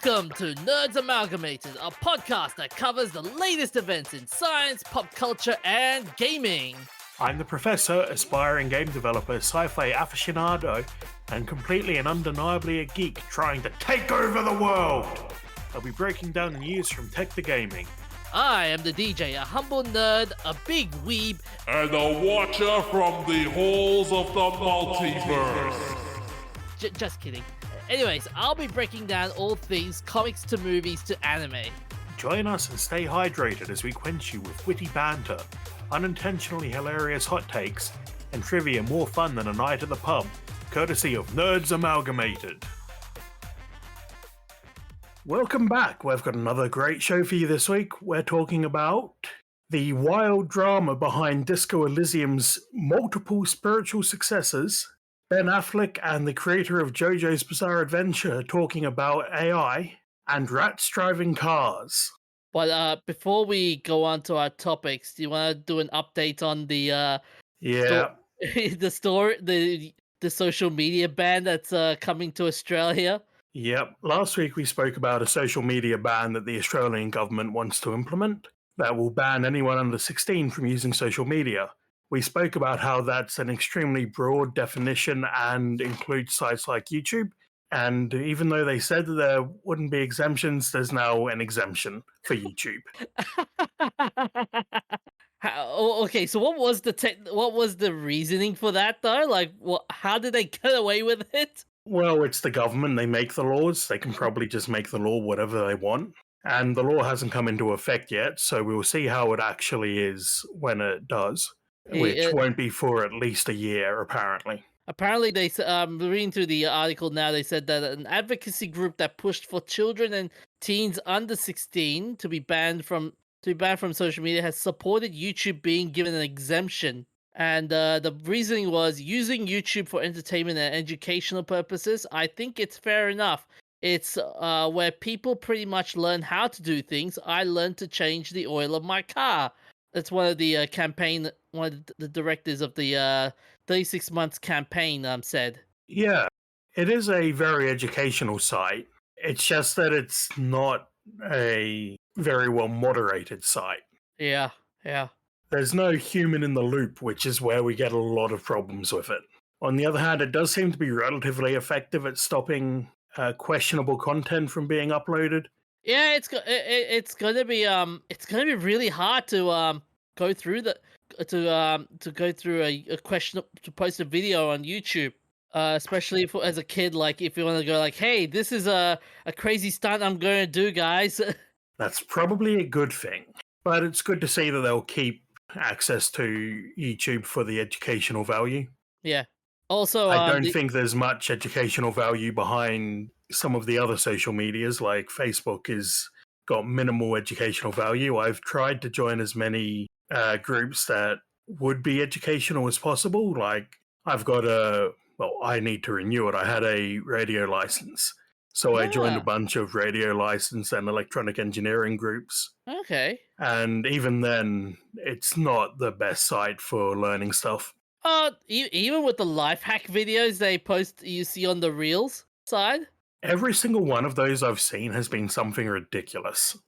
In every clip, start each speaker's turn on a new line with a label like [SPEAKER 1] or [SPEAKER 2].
[SPEAKER 1] Welcome to Nerds Amalgamated, a podcast that covers the latest events in science, pop culture, and gaming.
[SPEAKER 2] I'm the professor, aspiring game developer, sci-fi aficionado, and completely and undeniably a geek trying to take over the world. I'll be breaking down the news from tech to gaming.
[SPEAKER 1] I am the DJ, a humble nerd, a big weeb,
[SPEAKER 3] and a watcher from the halls of the multiverse.
[SPEAKER 1] Just kidding. Anyways, I'll be breaking down all things comics to movies to anime.
[SPEAKER 2] Join us and stay hydrated as we quench you with witty banter, unintentionally hilarious hot takes, and trivia more fun than a night at the pub, courtesy of Nerds Amalgamated. Welcome back. We've got another great show for you this week. We're talking about the wild drama behind Disco Elysium's multiple spiritual successors, Ben Affleck and the creator of JoJo's Bizarre Adventure talking about AI, and rats driving cars.
[SPEAKER 1] But before we go on to our topics, do you want to do an update on the the social media ban that's coming to Australia?
[SPEAKER 2] Yep. Last week we spoke about a social media ban that the Australian government wants to implement that will ban anyone under 16 from using social media. We spoke about how that's an extremely broad definition and includes sites like YouTube. And even though they said that there wouldn't be exemptions, there's now an exemption for YouTube.
[SPEAKER 1] Okay, so what was the reasoning for that though? Like, how did they get away with it?
[SPEAKER 2] Well, it's the government. They make the laws. They can probably just make the law whatever they want. And the law hasn't come into effect yet, so we'll see how it actually is when it does, which won't be for at least a year, apparently.
[SPEAKER 1] Apparently, reading through the article now, they said that an advocacy group that pushed for children and teens under 16 to be banned from social media has supported YouTube being given an exemption. And the reasoning was using YouTube for entertainment and educational purposes. I think it's fair enough. It's where people pretty much learn how to do things. I learned to change the oil of my car. That's one of the one of the directors of the 36 months campaign said.
[SPEAKER 2] Yeah, it is a very educational site. It's just that it's not a very well moderated site.
[SPEAKER 1] Yeah.
[SPEAKER 2] There's no human in the loop, which is where we get a lot of problems with it. On the other hand, it does seem to be relatively effective at stopping questionable content from being uploaded.
[SPEAKER 1] Yeah, it's gonna be really hard to go through a question to post a video on YouTube, especially as a kid. Like if you want to go like, hey, this is a crazy stunt I'm going to do, guys.
[SPEAKER 2] That's probably a good thing, but it's good to see that they'll keep access to YouTube for the educational value.
[SPEAKER 1] Yeah. Also,
[SPEAKER 2] I don't think there's much educational value behind some of the other social medias, like Facebook has got minimal educational value. I've tried to join as many groups that would be educational as possible. Like I've got I need to renew it. I had a radio license. So I joined a bunch of radio license and electronic engineering groups.
[SPEAKER 1] Okay.
[SPEAKER 2] And even then, it's not the best site for learning stuff.
[SPEAKER 1] Even with the life hack videos they post, you see on the Reels side?
[SPEAKER 2] Every single one of those I've seen has been something ridiculous.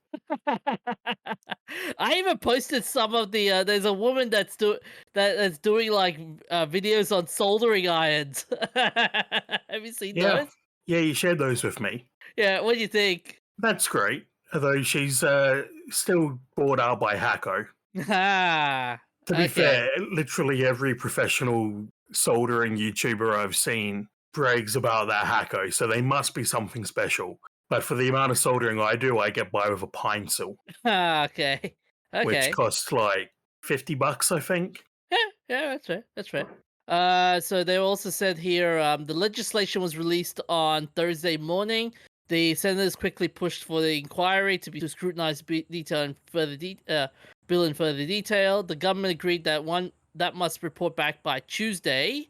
[SPEAKER 1] I even posted some of the. There's a woman that's doing like videos on soldering irons. Have you seen those?
[SPEAKER 2] Yeah, you shared those with me.
[SPEAKER 1] Yeah, what do you think?
[SPEAKER 2] That's great. Although she's still bought out by Hacko. To be fair, literally every professional soldering YouTuber I've seen brags about that Hacko, so they must be something special. But for the amount of soldering I do, I get by with a pine saw.
[SPEAKER 1] Okay.
[SPEAKER 2] Which costs like $50, I think.
[SPEAKER 1] Yeah, that's fair. So they also said here the legislation was released on Thursday morning. The senators quickly pushed for the inquiry to scrutinize detail and bill in further detail. The government agreed that must report back by Tuesday.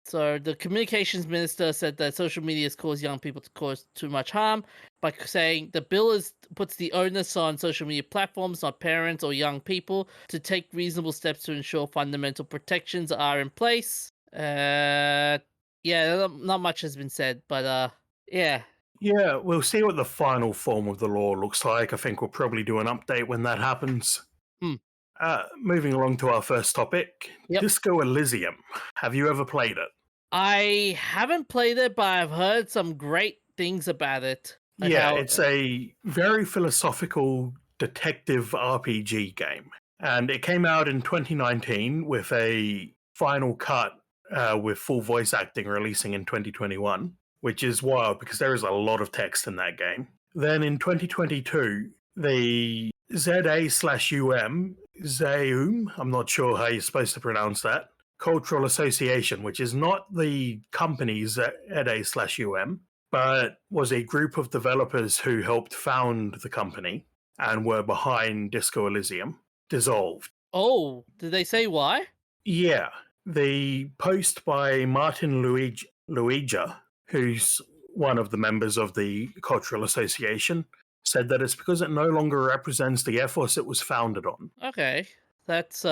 [SPEAKER 1] So the communications minister said that social media has caused young people to cause too much harm by saying the bill puts the onus on social media platforms, not parents or young people, to take reasonable steps to ensure fundamental protections are in place. Not much has been said, but yeah.
[SPEAKER 2] Yeah, we'll see what the final form of the law looks like. I think we'll probably do an update when that happens.
[SPEAKER 1] Hmm.
[SPEAKER 2] Moving along to our first topic,
[SPEAKER 1] Yep.
[SPEAKER 2] Disco Elysium. Have you ever played it?
[SPEAKER 1] I haven't played it, but I've heard some great things about it. Like
[SPEAKER 2] Yeah,
[SPEAKER 1] how
[SPEAKER 2] it's a very philosophical detective RPG game. And it came out in 2019 with a final cut with full voice acting releasing in 2021, which is wild because there is a lot of text in that game. Then in 2022, the ZA/UM, I'm not sure how you're supposed to pronounce that, Cultural Association, which is not the company ZA/UM, but was a group of developers who helped found the company and were behind Disco Elysium, dissolved.
[SPEAKER 1] Oh, did they say why?
[SPEAKER 2] Yeah, the post by Martin Luiga, who's one of the members of the Cultural Association, said that it's because it no longer represents the ethos it was founded on.
[SPEAKER 1] Okay, that's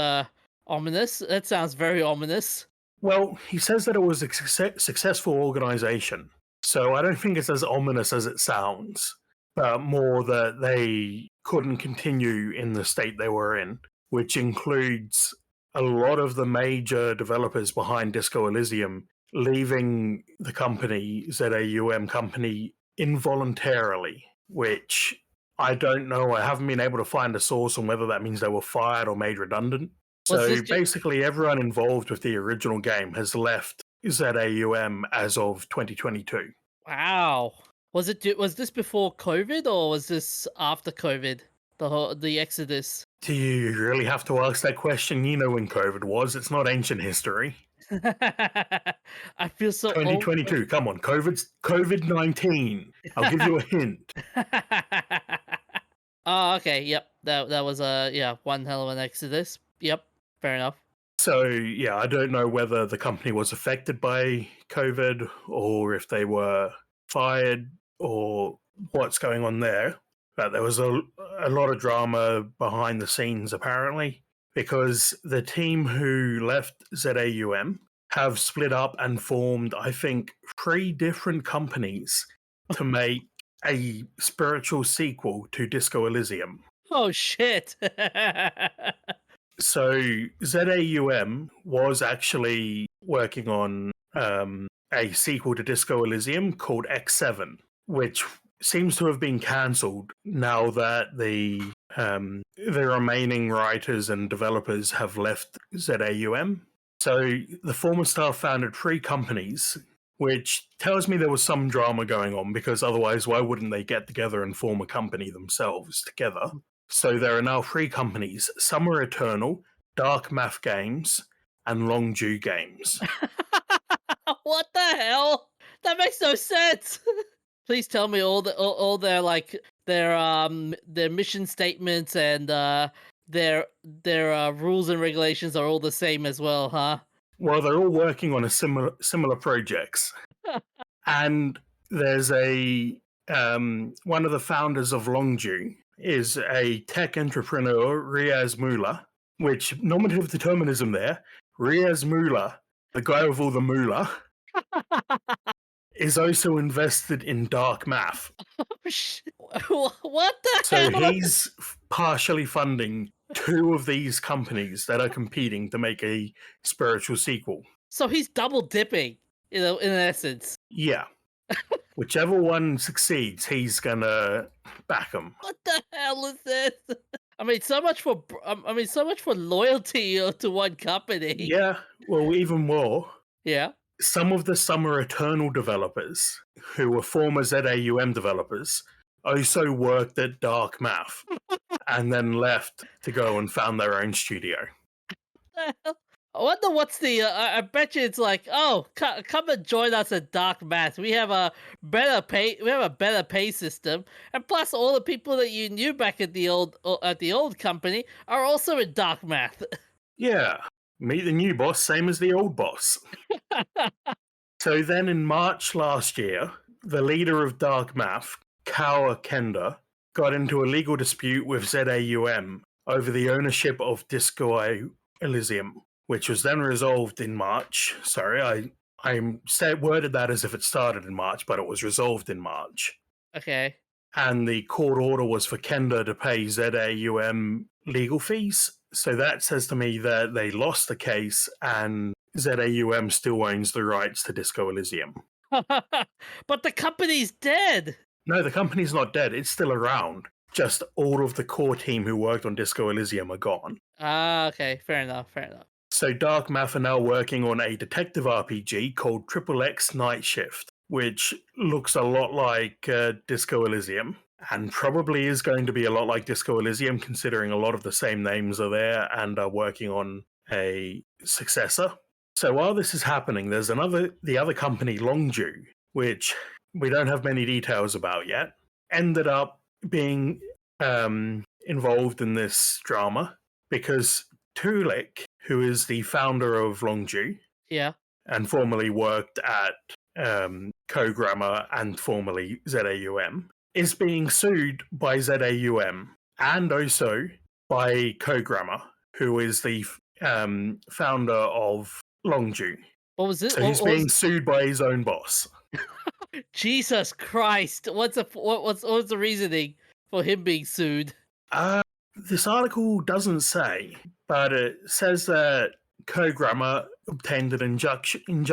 [SPEAKER 1] ominous. That sounds very ominous.
[SPEAKER 2] Well, he says that it was a successful organization, so I don't think it's as ominous as it sounds, but more that they couldn't continue in the state they were in, which includes a lot of the major developers behind Disco Elysium leaving the company, ZAUM company, involuntarily, which I don't know. I haven't been able to find a source on whether that means they were fired or made redundant.
[SPEAKER 1] Was
[SPEAKER 2] So
[SPEAKER 1] this
[SPEAKER 2] basically, everyone involved with the original game has left ZAUM as of 2022.
[SPEAKER 1] Wow. Was this before COVID or was this after COVID? The exodus.
[SPEAKER 2] Do you really have to ask that question? You know when COVID was. It's not ancient history.
[SPEAKER 1] I feel so old.
[SPEAKER 2] 2022. Come on, COVID-19. I'll give you a hint.
[SPEAKER 1] Oh, okay. Yep. That was one hell of an exodus. Yep. Fair enough.
[SPEAKER 2] So yeah, I don't know whether the company was affected by COVID or if they were fired or what's going on there. But there was a lot of drama behind the scenes apparently because the team who left ZAUM have split up and formed, I think, 3 different companies to make a spiritual sequel to Disco Elysium.
[SPEAKER 1] Oh shit.
[SPEAKER 2] So ZAUM was actually working on a sequel to Disco Elysium called X7, which seems to have been cancelled now that the remaining writers and developers have left ZAUM. So the former staff founded 3 companies, which tells me there was some drama going on because otherwise why wouldn't they get together and form a company themselves together? So there are now 3 companies, Summer Eternal, Dark Math Games, and Longju Games.
[SPEAKER 1] What the hell? That makes no sense. Please tell me all their their mission statements and their rules and regulations are all the same as well, huh?
[SPEAKER 2] Well, they're all working on a similar projects. And there's a one of the founders of Longju is a tech entrepreneur, Riaz Moolah, which nominative determinism there. Riaz Moolah, the guy with all the moolah, is also invested in dark math.
[SPEAKER 1] What the
[SPEAKER 2] So
[SPEAKER 1] hell?
[SPEAKER 2] he's partially funding 2 of these companies that are competing to make a spiritual sequel.
[SPEAKER 1] So he's double dipping, in essence.
[SPEAKER 2] Yeah. Whichever one succeeds, he's gonna back them.
[SPEAKER 1] What the hell is this? I mean, so much for loyalty to one company.
[SPEAKER 2] Yeah, well, even more,
[SPEAKER 1] Yeah.
[SPEAKER 2] some of the Summer Eternal developers, who were former ZAUM developers, also worked at Dark Math and then left to go and found their own studio.
[SPEAKER 1] I wonder what's the. I bet you it's like, oh, come and join us at Dark Math. We have a better pay. We have a better pay system, and plus, all the people that you knew back at the old company are also in Dark Math.
[SPEAKER 2] Yeah, meet the new boss, same as the old boss. So then in March last year, the leader of Dark Math, Kawa Kenda, got into a legal dispute with ZAUM over the ownership of Disco Elysium, which was then resolved in March. Sorry, I worded that as if it started in March, but it was resolved in March.
[SPEAKER 1] Okay.
[SPEAKER 2] And the court order was for Kenda to pay ZAUM legal fees. So that says to me that they lost the case and ZAUM still owns the rights to Disco Elysium.
[SPEAKER 1] But the company's dead.
[SPEAKER 2] No, the company's not dead. It's still around. Just all of the core team who worked on Disco Elysium are gone.
[SPEAKER 1] Ah, okay. Fair enough. Fair enough.
[SPEAKER 2] So Dark Math are now working on a detective RPG called XXX Night Shift, which looks a lot like Disco Elysium, and probably is going to be a lot like Disco Elysium, considering a lot of the same names are there and are working on a successor. So while this is happening, there's the other company, Longju, which we don't have many details about yet, ended up being involved in this drama because Tulik, who is the founder of Longju,
[SPEAKER 1] Yeah.
[SPEAKER 2] and formerly worked at Cogrammer and formerly ZAUM, is being sued by ZAUM and also by Cogrammer, who is the founder of Longju.
[SPEAKER 1] What was it?
[SPEAKER 2] So he's being sued by his own boss.
[SPEAKER 1] Jesus Christ! What's the reasoning for him being sued?
[SPEAKER 2] This article doesn't say, but it says that Cogrammer obtained an injunction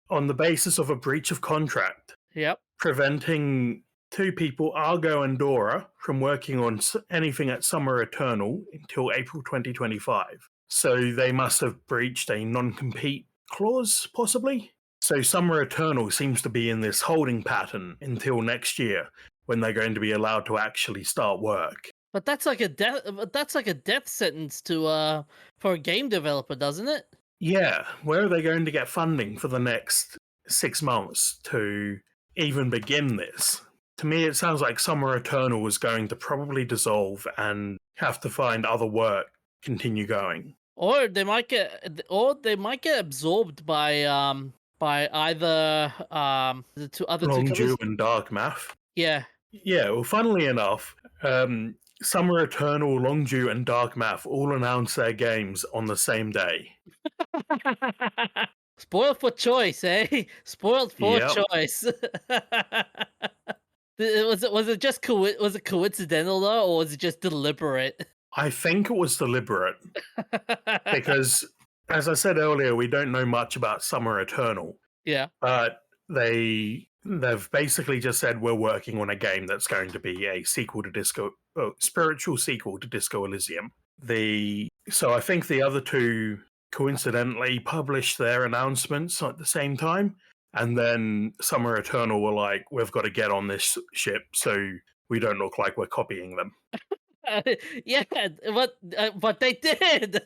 [SPEAKER 2] on the basis of a breach of contract,
[SPEAKER 1] Yep.
[SPEAKER 2] preventing two people, Argo and Dora, from working on anything at Summer Eternal until April 2025. So they must have breached a non-compete clause, possibly. So Summer Eternal seems to be in this holding pattern until next year, when they're going to be allowed to actually start work.
[SPEAKER 1] But that's like a death. That's like a death sentence to for a game developer, doesn't it?
[SPEAKER 2] Yeah, where are they going to get funding for the next 6 months to even begin this? To me, it sounds like Summer Eternal is going to probably dissolve and have to find other work, continue going.
[SPEAKER 1] Or they might get absorbed by either the two other two
[SPEAKER 2] Longju
[SPEAKER 1] companies.
[SPEAKER 2] and Dark Math.
[SPEAKER 1] Yeah.
[SPEAKER 2] Yeah, well, funnily enough, Summer Eternal, Longju, and Dark Math all announced their games on the same day.
[SPEAKER 1] Spoiled for choice, eh? Spoiled for
[SPEAKER 2] Yep.
[SPEAKER 1] choice. Was it just was it coincidental though, or was it just deliberate?
[SPEAKER 2] I think it was deliberate because, as I said earlier, we don't know much about Summer Eternal.
[SPEAKER 1] Yeah.
[SPEAKER 2] But they've basically just said we're working on a game that's going to be a sequel to spiritual sequel to Disco Elysium. So I think the other two coincidentally published their announcements at the same time, and then Summer Eternal were like, we've got to get on this ship so we don't look like we're copying them.
[SPEAKER 1] Yeah, but they did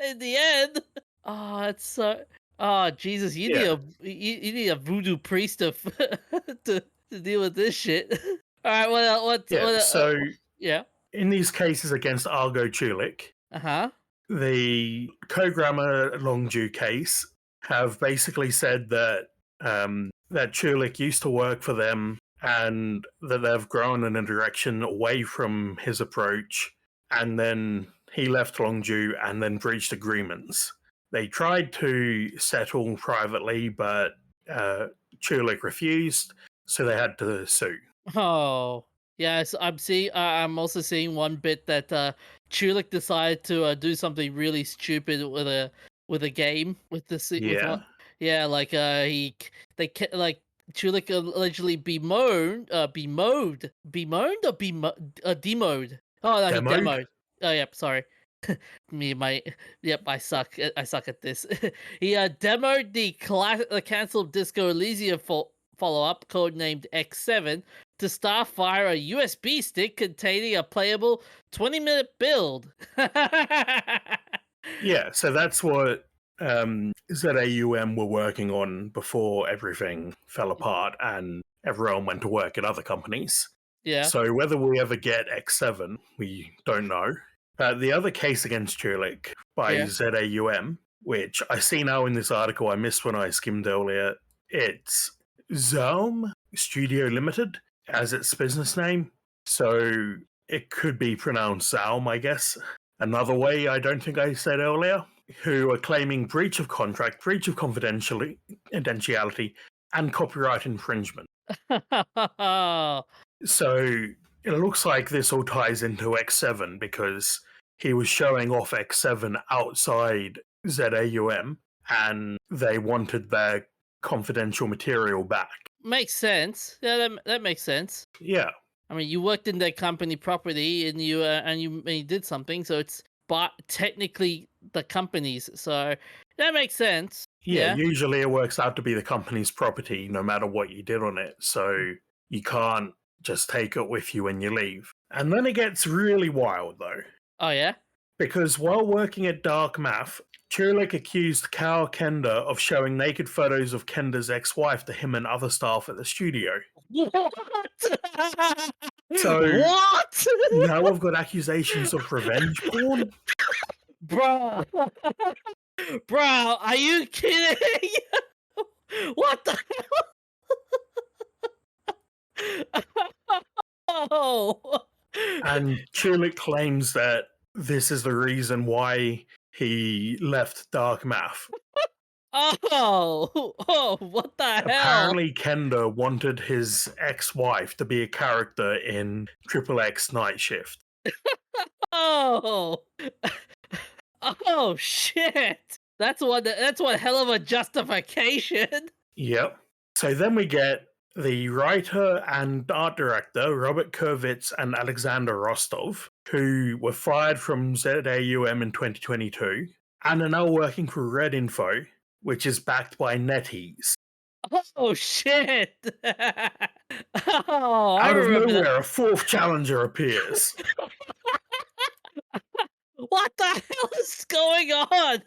[SPEAKER 1] in the end. Oh, it's so. Oh, Jesus! You need a voodoo priest to deal with this shit. All right, yeah.
[SPEAKER 2] In these cases against Argo Chulik, the Cogrammer Longju case have basically said that that Chulik used to work for them and that they've grown in a direction away from his approach, and then he left Longju and then breached agreements. They tried to settle privately, but Chulik refused, so they had to sue.
[SPEAKER 1] Oh, yes, I'm also seeing one bit that Chulik decided to do something really stupid with a game with the Chulik allegedly demoed. Oh, no, he demoed. Oh, yep, sorry. I suck at this. He demoed the cancelled Disco Elysium follow-up, codenamed X7, to Starfire a USB stick containing a playable 20-minute build.
[SPEAKER 2] Yeah, so that's what ZAUM were working on before everything fell apart and everyone went to work at other companies.
[SPEAKER 1] Yeah.
[SPEAKER 2] So whether we ever get X7, we don't know. The other case against Chulik by ZAUM, which I see now in this article I missed when I skimmed earlier, it's Zaum Studio Limited as its business name. So it could be pronounced Zaum, I guess. Another way I don't think I said earlier, who are claiming breach of contract, breach of confidentiality, and copyright infringement. So it looks like this all ties into X7 because he was showing off X7 outside ZAUM and they wanted their confidential material back.
[SPEAKER 1] Makes sense. Yeah, that makes sense.
[SPEAKER 2] Yeah.
[SPEAKER 1] I mean, you worked in their company property and you did something, so it's technically the company's. So that makes sense.
[SPEAKER 2] Yeah, usually it works out to be the company's property no matter what you did on it. So you can't just take it with you when you leave. And then it gets really wild, though.
[SPEAKER 1] Oh, yeah?
[SPEAKER 2] Because while working at Dark Math, Chulik accused Kao Kenda of showing naked photos of Kenda's ex-wife to him and other staff at the studio.
[SPEAKER 1] What?
[SPEAKER 2] So
[SPEAKER 1] what?
[SPEAKER 2] now we've got accusations of revenge porn?
[SPEAKER 1] Bro. Bro, are you kidding? What the hell? Oh.
[SPEAKER 2] And Chulik claims that this is the reason why he left Dark Math.
[SPEAKER 1] Oh, what the hell?
[SPEAKER 2] Apparently, Kenda wanted his ex-wife to be a character in Triple X Night Shift.
[SPEAKER 1] Oh. Oh, shit. That's one hell of a justification.
[SPEAKER 2] Yep. So then we get the writer and art director, Robert Kurvitz and Alexander Rostov, who were fired from ZAUM in 2022 and are now working for Red Info, which is backed by NetEase.
[SPEAKER 1] Oh, shit. Oh,
[SPEAKER 2] Out of nowhere, a fourth challenger appears.
[SPEAKER 1] What the hell is going on?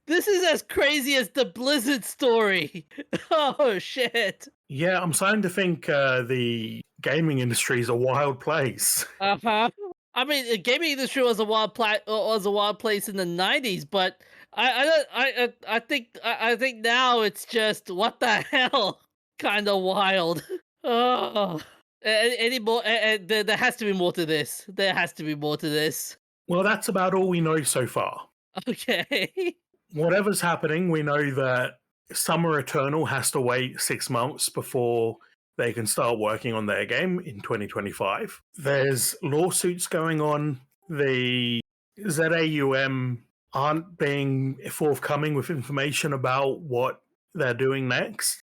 [SPEAKER 1] This is as crazy as the Blizzard story. Oh, shit.
[SPEAKER 2] Yeah, I'm starting to think the gaming industry is a wild place.
[SPEAKER 1] Uh-huh. I mean, the gaming industry was a wild place in the 90s, but I think now it's just what the hell, kind of wild. Oh, any more? There has to be more to this. There has to be more to this.
[SPEAKER 2] Well, that's about all we know so far.
[SPEAKER 1] Okay.
[SPEAKER 2] Whatever's happening, we know that Summer Eternal has to wait 6 months before they can start working on their game in 2025. There's lawsuits going on. The ZAUM aren't being forthcoming with information about what they're doing next.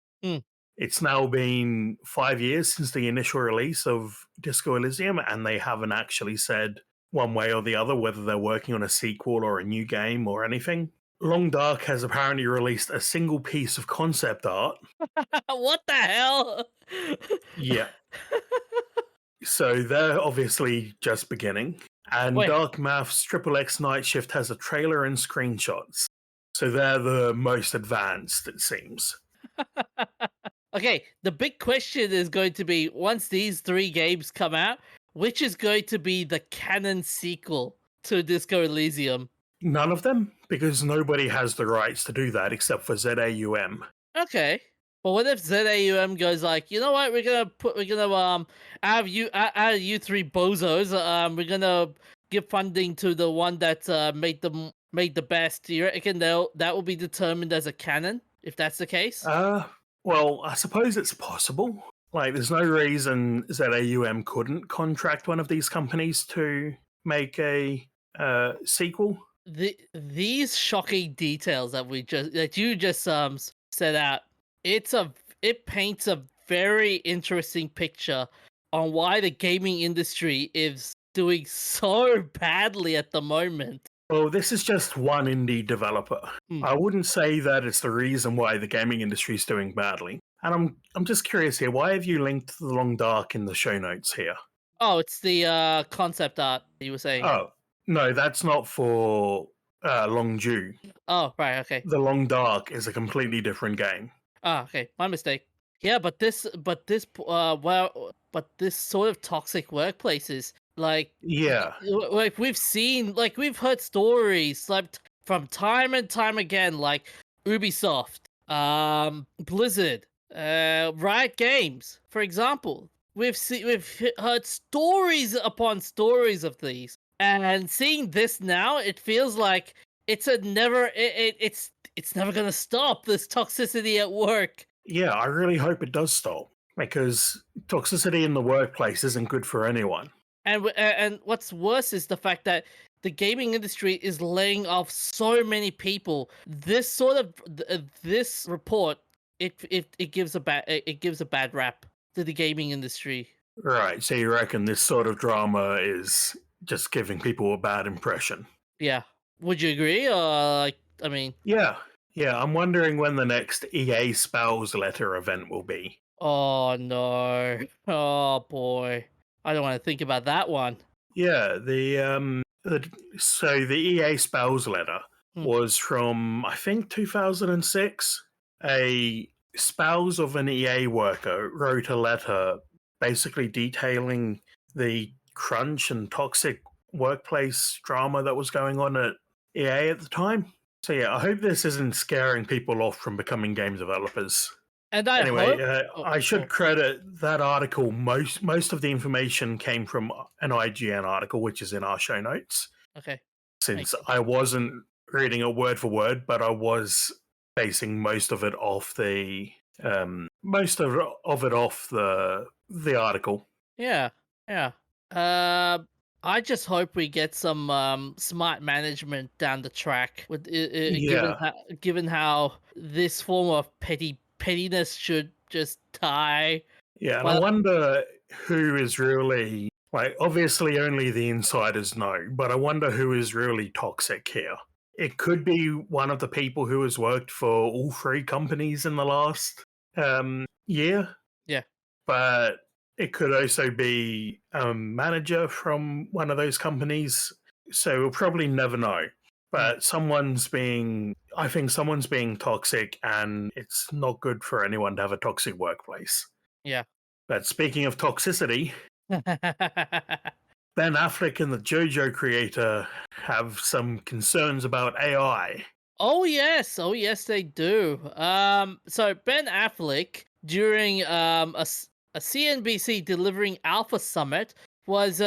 [SPEAKER 2] It's now been 5 years since the initial release of Disco Elysium, and they haven't actually said one way or the other whether they're working on a sequel or a new game or anything. Long Dark has apparently released a single piece of concept art.
[SPEAKER 1] What the hell?
[SPEAKER 2] Yeah. So they're obviously just beginning. And Dark Math's Triple X Night Shift has a trailer and screenshots. So they're the most advanced, it seems.
[SPEAKER 1] Okay, the big question is going to be, once these 3 games come out, which is going to be the canon sequel to Disco Elysium?
[SPEAKER 2] None of them, because nobody has the rights to do that except for ZAUM.
[SPEAKER 1] Okay. But what if ZAUM goes like, you know what, we're gonna out of you 3 bozos, we're gonna give funding to the one that made the best. Do you reckon that will be determined as a canon, if that's the case?
[SPEAKER 2] Well, I suppose it's possible. Like, there's no reason ZAUM couldn't contract one of these companies to make a sequel.
[SPEAKER 1] These shocking details that you just set out, it paints a very interesting picture on why the gaming industry is doing so badly at the moment.
[SPEAKER 2] Well, this is just one indie developer. I wouldn't say that it's the reason why the gaming industry is doing badly. And I'm just curious here, why have you linked The Long Dark in the show notes here?
[SPEAKER 1] Oh, it's the concept art you were saying.
[SPEAKER 2] Oh, no, that's not for Long Ju.
[SPEAKER 1] Oh, right, okay.
[SPEAKER 2] The Long Dark is a completely different game.
[SPEAKER 1] Ah, okay, my mistake. Yeah, but this sort of toxic workplaces, like,
[SPEAKER 2] yeah,
[SPEAKER 1] like we've heard stories like from time and time again, like Ubisoft, Blizzard, Riot Games, for example. We've heard stories upon stories of these, and seeing this now, it feels like it's never gonna stop, this toxicity at work.
[SPEAKER 2] Yeah, I really hope it does stop because toxicity in the workplace isn't good for anyone.
[SPEAKER 1] And what's worse is the fact that the gaming industry is laying off so many people. This sort of this report, it gives a bad rap to the gaming industry.
[SPEAKER 2] Right, so you reckon this sort of drama is just giving people a bad impression?
[SPEAKER 1] Yeah, would you agree? Or like, I mean,
[SPEAKER 2] Yeah, yeah, I'm wondering when the next EA Spells letter event will be.
[SPEAKER 1] oh no, oh boy, I don't want to think about that one.
[SPEAKER 2] Yeah, so the EA Spells letter
[SPEAKER 1] Hmm.
[SPEAKER 2] was from I think 2006. A spouse of an EA worker wrote a letter basically detailing the crunch and toxic workplace drama that was going on at EA at the time. So yeah, I hope this isn't scaring people off from becoming game developers.
[SPEAKER 1] And I
[SPEAKER 2] Anyway,
[SPEAKER 1] hope. Oh,
[SPEAKER 2] I should
[SPEAKER 1] oh,
[SPEAKER 2] credit that article. Most of the information came from an IGN article, which is in our show notes.
[SPEAKER 1] okay.
[SPEAKER 2] Since
[SPEAKER 1] Thank you.
[SPEAKER 2] I wasn't reading it word for word, but I was basing most of it off the article.
[SPEAKER 1] Yeah, yeah. Uh, I just hope we get some smart management down the track. With
[SPEAKER 2] Yeah,
[SPEAKER 1] given how this form of pettiness should just die.
[SPEAKER 2] yeah, and I
[SPEAKER 1] Well,
[SPEAKER 2] wonder who is really like. Obviously, only the insiders know, but I wonder who is really toxic here. It could be one of the people who has worked for all three companies in the last year,
[SPEAKER 1] yeah.
[SPEAKER 2] but it could also be a manager from one of those companies. So we'll probably never know.
[SPEAKER 1] Mm,
[SPEAKER 2] But I think someone's being toxic, and it's not good for anyone to have a toxic workplace.
[SPEAKER 1] yeah.
[SPEAKER 2] But speaking of toxicity, Ben Affleck and the JoJo creator have some concerns about AI.
[SPEAKER 1] Oh yes, they do. So Ben Affleck during a CNBC delivering Alpha Summit was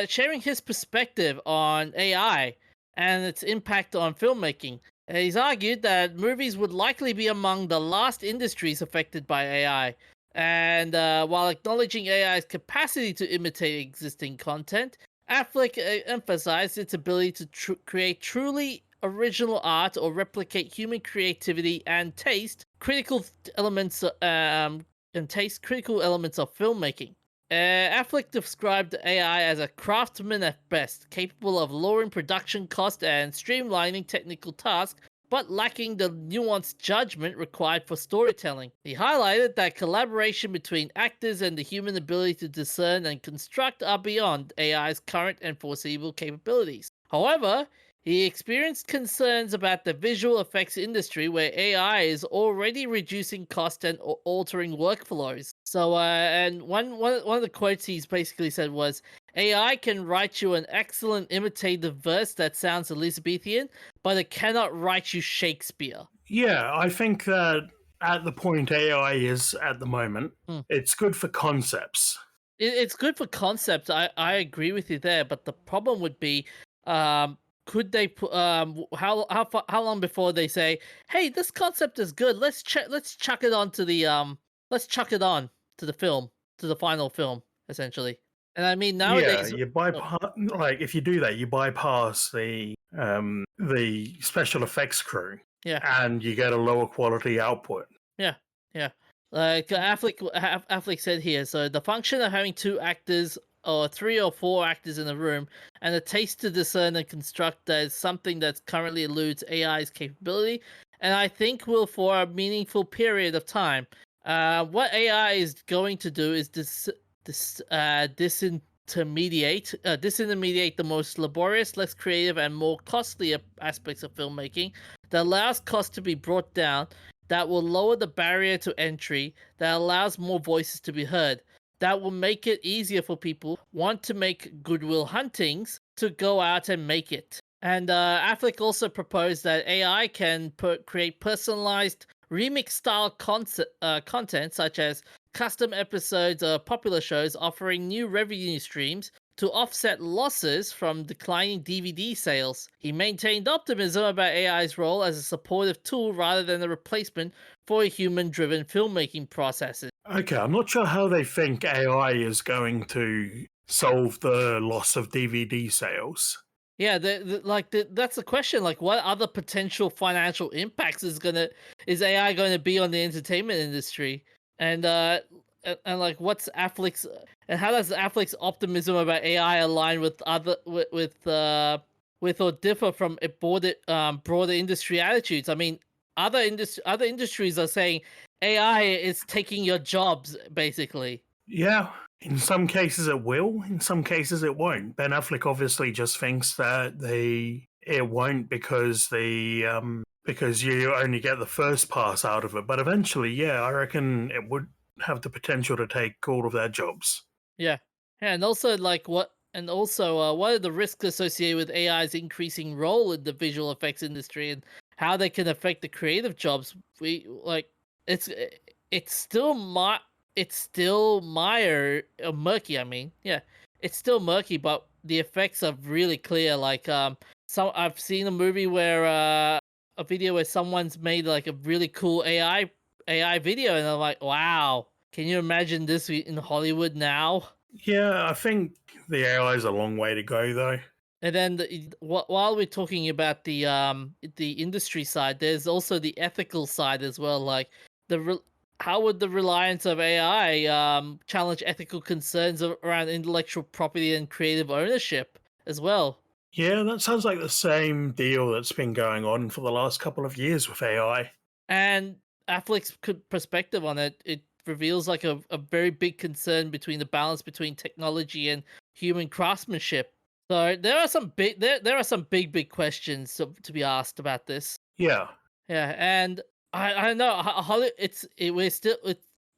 [SPEAKER 1] sharing his perspective on AI and its impact on filmmaking. He's argued that movies would likely be among the last industries affected by AI. And while acknowledging AI's capacity to imitate existing content, Affleck emphasized its ability to create truly original art or replicate human creativity and taste, critical elements of filmmaking. Affleck described AI as a craftsman at best, capable of lowering production cost and streamlining technical tasks, but lacking the nuanced judgment required for storytelling. He highlighted that collaboration between actors and the human ability to discern and construct are beyond AI's current and foreseeable capabilities. However, he experienced concerns about the visual effects industry where AI is already reducing cost and altering workflows. So, and one of the quotes he's basically said was, AI can write you an excellent imitative verse that sounds Elizabethan, but it cannot write you Shakespeare.
[SPEAKER 2] Yeah, I think that at the point AI is at the moment,
[SPEAKER 1] Hmm.
[SPEAKER 2] it's good for concepts.
[SPEAKER 1] It's good for concept. I agree with you there, but the problem would be, um, could they put how long before they say, hey, this concept is good. Let's chuck it on to the let's chuck it on to the film to the final film essentially. And I mean
[SPEAKER 2] Yeah,
[SPEAKER 1] nowadays,
[SPEAKER 2] you
[SPEAKER 1] oh,
[SPEAKER 2] bypass like if you do that, you bypass the special effects crew,
[SPEAKER 1] yeah.
[SPEAKER 2] and you get a lower quality output.
[SPEAKER 1] Yeah, yeah. Like Affleck said here, so the function of having two actors or three or four actors in a room and the taste to discern and construct that is something that currently eludes AI's capability, and I think will for a meaningful period of time. What AI is going to do is disintermediate the most laborious, less creative, and more costly aspects of filmmaking that allows cost to be brought down, that will lower the barrier to entry, that allows more voices to be heard, that will make it easier for people want to make goodwill huntings to go out and make it. And Affleck also proposed that AI can create personalized remix style content such as custom episodes of popular shows, offering new revenue streams to offset losses from declining DVD sales. He maintained optimism about AI's role as a supportive tool rather than a replacement for human-driven filmmaking processes.
[SPEAKER 2] Okay, I'm not sure how they think AI is going to solve the loss of DVD sales.
[SPEAKER 1] Yeah, that's the question. Like, what other potential financial impacts is AI going to be on the entertainment industry? And and like, what's Affleck's and how does Affleck's optimism about AI align with with or differ from broader industry attitudes? I mean, other industries are saying AI is taking your jobs, basically.
[SPEAKER 2] Yeah, in some cases it will, in some cases it won't. Ben Affleck obviously just thinks that it won't because you only get the first pass out of it. But eventually, yeah, I reckon it would have the potential to take all of their jobs.
[SPEAKER 1] Yeah. Yeah, and also what are the risks associated with AI's increasing role in the visual effects industry and how they can affect the creative jobs? We like it's it's still murky, I mean. Yeah. It's still murky, but the effects are really clear. Like I've seen a movie where a video where someone's made like a really cool AI video and I'm like, "Wow. Can you imagine this in Hollywood now?"
[SPEAKER 2] Yeah, I think the AI is a long way to go, though.
[SPEAKER 1] And then while we're talking about the industry side, there's also the ethical side as well. Like how would the reliance of AI challenge ethical concerns around intellectual property and creative ownership as well?
[SPEAKER 2] Yeah, that sounds like the same deal that's been going on for the last couple of years with AI.
[SPEAKER 1] And Affleck's perspective on it reveals like a very big concern between the balance between technology and human craftsmanship. So there are some big questions to be asked about this.
[SPEAKER 2] Yeah,
[SPEAKER 1] Yeah, and I don't know how we're still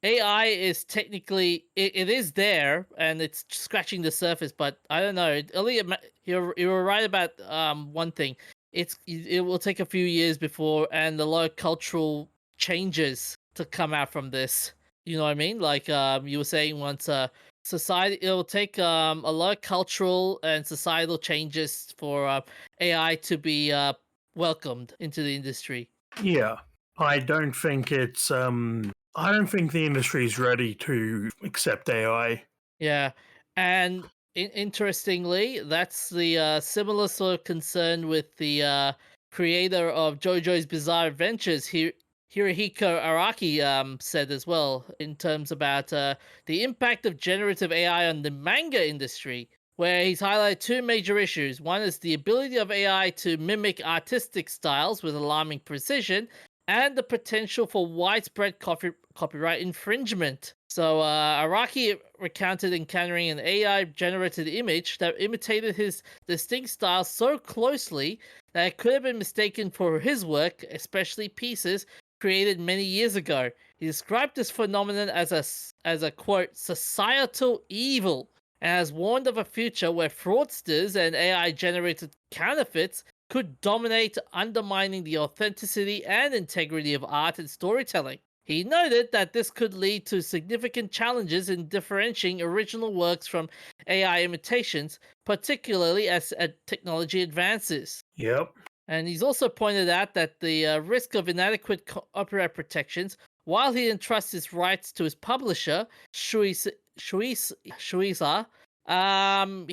[SPEAKER 1] AI is technically it is there and it's scratching the surface, but I don't know. Earlier, you were right about one thing. It will take a few years before and a lot of cultural changes to come out from this. You know what I mean? Like you were saying once society it will take a lot of cultural and societal changes for AI to be welcomed into the industry.
[SPEAKER 2] yeah. I don't think the industry is ready to accept AI.
[SPEAKER 1] Yeah, and interestingly, that's the similar sort of concern with the creator of JoJo's Bizarre Adventures, Hirohiko Araki, said as well in terms about the impact of generative AI on the manga industry, where he's highlighted two major issues. One is the ability of AI to mimic artistic styles with alarming precision, and the potential for widespread copyright infringement. So Araki recounted encountering an AI-generated image that imitated his distinct style so closely that it could have been mistaken for his work, especially pieces created many years ago. He described this phenomenon as a quote societal evil and has warned of a future where fraudsters and AI-generated counterfeits could dominate, undermining the authenticity and integrity of art and storytelling. He noted that this could lead to significant challenges in differentiating original works from AI imitations, particularly as technology advances.
[SPEAKER 2] Yep.
[SPEAKER 1] And he's also pointed out that the risk of inadequate copyright protections, while he entrusts his rights to his publisher, Shueisha, I'm